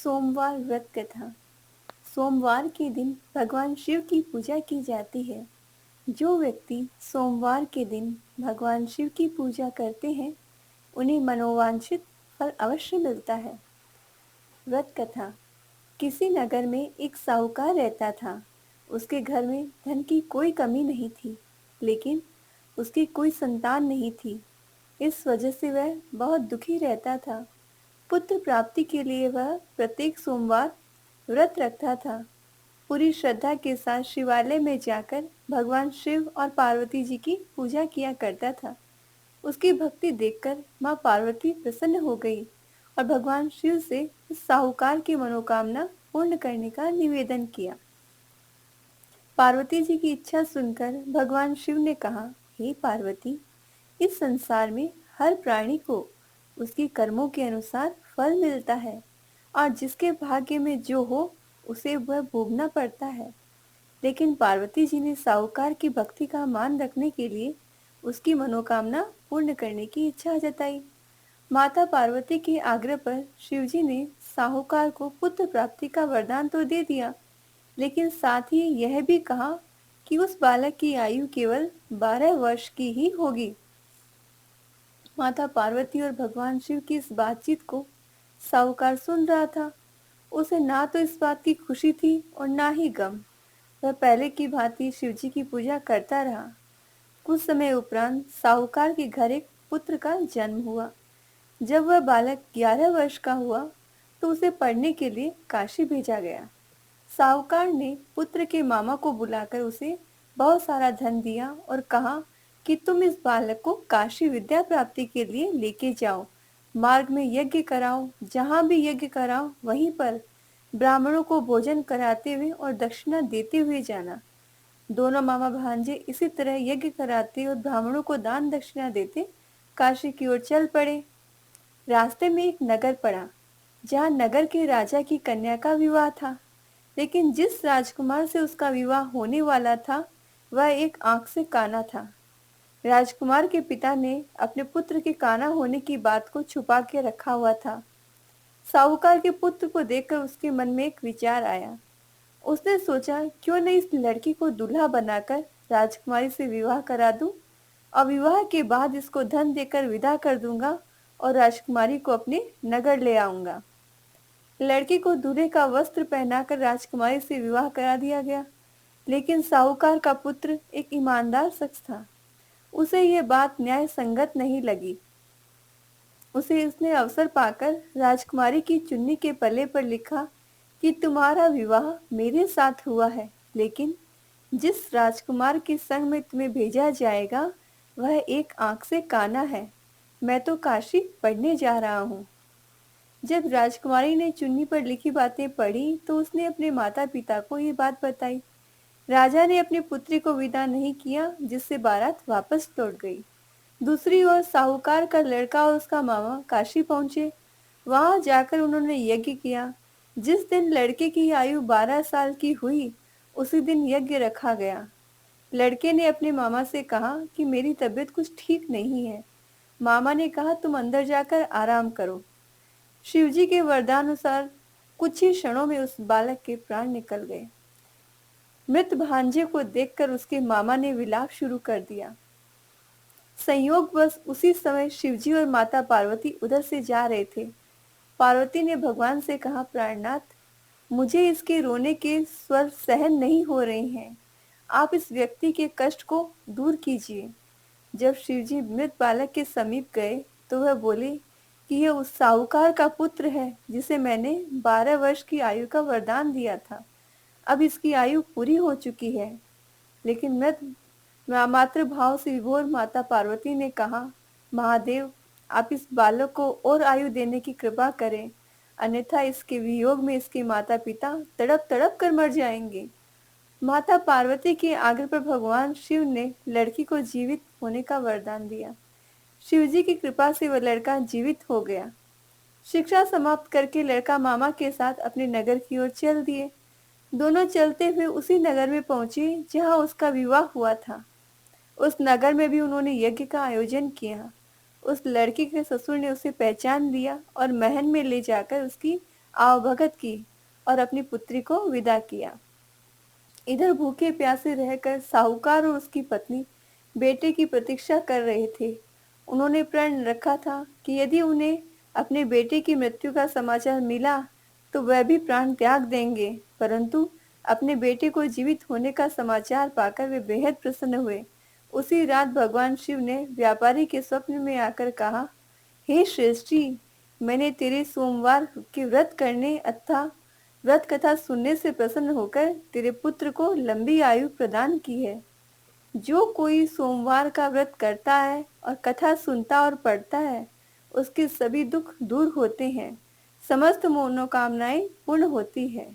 सोमवार व्रत कथा। सोमवार के दिन भगवान शिव की पूजा की जाती है। जो व्यक्ति सोमवार के दिन भगवान शिव की पूजा करते हैं, उन्हें मनोवांछित फल अवश्य मिलता है। व्रत कथा। किसी नगर में एक साहूकार रहता था। उसके घर में धन की कोई कमी नहीं थी, लेकिन उसकी कोई संतान नहीं थी। इस वजह से वह बहुत दुखी रहता था। पुत्र प्राप्ति के लिए वह प्रत्येक सोमवार व्रत रखता था। पूरी श्रद्धा के साथ शिवालय में जाकर भगवान शिव और पार्वती जी की पूजा किया करता था। उसकी भक्ति देखकर माँ पार्वती प्रसन्न हो गई और भगवान शिव से उस साहूकार की मनोकामना पूर्ण करने का निवेदन किया। पार्वती जी की इच्छा सुनकर भगवान शिव ने कहा, हे पार्वती, इस संसार में हर प्राणी को उसके कर्मों के अनुसार फल मिलता है और जिसके भाग्य में जो हो उसे वह भोगना पड़ता है। लेकिन पार्वती जी ने साहूकार की भक्ति का मान रखने के लिए उसकी मनोकामना पूर्ण करने की इच्छा जताई। माता पार्वती के आग्रह पर शिवजी ने साहूकार को पुत्र प्राप्ति का वरदान तो दे दिया, लेकिन साथ ही यह भी कहा कि उस बालक की आयु केवल 12 वर्ष की ही होगी। माता पार्वती और भगवान शिव की इस बातचीत को साहूकार सुन रहा था। उसे ना तो इस बात की खुशी थी और ना ही गम। वह पहले की भांति शिवजी की पूजा करता रहा। कुछ समय उपरांत साहूकार के घर एक पुत्र का जन्म हुआ। जब वह बालक 11 वर्ष का हुआ तो उसे पढ़ने के लिए काशी भेजा गया। साहूकार ने पुत्र के मामा को बुलाकर उसे बहुत सारा धन दिया और कहा कि तुम इस बालक को काशी विद्या प्राप्ति के लिए लेके जाओ। मार्ग में यज्ञ कराओ, जहाँ भी यज्ञ कराओ वहीं पर ब्राह्मणों को भोजन कराते हुए और दक्षिणा देते हुए जाना। दोनों मामा भांजे इसी तरह यज्ञ कराते और ब्राह्मणों को दान दक्षिणा देते काशी की ओर चल पड़े। रास्ते में एक नगर पड़ा, जहाँ नगर के राजा की कन्या का विवाह था। लेकिन जिस राजकुमार से उसका विवाह होने वाला था, वह एक आंख से काना था। राजकुमार के पिता ने अपने पुत्र के काना होने की बात को छुपा के रखा हुआ था। साहूकार के पुत्र को देखकर उसके मन में एक विचार आया। उसने सोचा, क्यों नहीं इस लड़की को दूल्हा बनाकर राजकुमारी से विवाह करा दूं और विवाह के बाद इसको धन देकर विदा कर दूंगा और राजकुमारी को अपने नगर ले आऊंगा। लड़की को दूल्हे का वस्त्र पहनाकर राजकुमारी से विवाह करा दिया गया। लेकिन साहूकार का पुत्र एक ईमानदार शख्स था। उसे यह बात न्याय संगत नहीं लगी। उसने अवसर पाकर राजकुमारी की चुन्नी के पल्ले पर लिखा कि तुम्हारा विवाह मेरे साथ हुआ है, लेकिन जिस राजकुमार के संग में तुम्हें भेजा जाएगा वह एक आंख से काना है। मैं तो काशी पढ़ने जा रहा हूँ। जब राजकुमारी ने चुन्नी पर लिखी बातें पढ़ी तो उसने अपने माता पिता को ये बात बताई। राजा ने अपनी पुत्री को विदा नहीं किया, जिससे बारात वापस लौट गई। दूसरी ओर साहूकार का लड़का और उसका मामा काशी पहुंचे। वहां जाकर उन्होंने यज्ञ किया। जिस दिन लड़के की आयु 12 साल की हुई, उसी दिन यज्ञ रखा गया। लड़के ने अपने मामा से कहा कि मेरी तबीयत कुछ ठीक नहीं है। मामा ने कहा, तुम अंदर जाकर आराम करो। शिवजी के वरदानुसार कुछ ही क्षणों में उस बालक के प्राण निकल गए। मृत भांजे को देखकर उसके मामा ने विलाप शुरू कर दिया। संयोगवश उसी समय शिवजी और माता पार्वती उधर से जा रहे थे। पार्वती ने भगवान से कहा, प्राणनाथ, मुझे इसके रोने के स्वर सहन नहीं हो रहे हैं। आप इस व्यक्ति के कष्ट को दूर कीजिए। जब शिवजी मृत बालक के समीप गए तो वह बोले कि यह उस साहूकार का पुत्र है जिसे मैंने 12 वर्ष की आयु का वरदान दिया था। अब इसकी आयु पूरी हो चुकी है। लेकिन मृत मातृभाव से विभोर माता पार्वती ने कहा, महादेव, आप इस बालक को और आयु देने की कृपा करें, अन्यथा इसके वियोग में इसके माता पिता तड़प तड़प कर मर जाएंगे। माता पार्वती के आग्रह पर भगवान शिव ने लड़की को जीवित होने का वरदान दिया। शिवजी की कृपा से वह लड़का जीवित हो गया। शिक्षा समाप्त करके लड़का मामा के साथ अपने नगर की ओर चल दिए। दोनों चलते हुए उसी नगर में पहुंचे जहां उसका विवाह हुआ था। उस नगर में भी उन्होंने यज्ञ का आयोजन किया। उस लड़की के ससुर ने उसे पहचान लिया और महल में ले जाकर उसकी आवभगत की और अपनी पुत्री को विदा किया। इधर भूखे प्यासे रहकर साहूकार और उसकी पत्नी बेटे की प्रतीक्षा कर रहे थे। उन्होंने प्रण रखा था कि यदि उन्हें अपने बेटे की मृत्यु का समाचार मिला तो वह भी प्राण त्याग देंगे, परंतु अपने बेटे को जीवित होने का समाचार पाकर वे बेहद प्रसन्न हुए। उसी रात भगवान शिव ने व्यापारी के स्वप्न में आकर कहा, हे श्रेष्ठी, मैंने तेरे सोमवार के व्रत करने अथवा व्रत कथा सुनने से प्रसन्न होकर तेरे पुत्र को लंबी आयु प्रदान की है। जो कोई सोमवार का व्रत करता है और कथा सुनता और पढ़ता है, उसके सभी दुख दूर होते हैं, समस्त मनोकामनाएं पूर्ण होती है।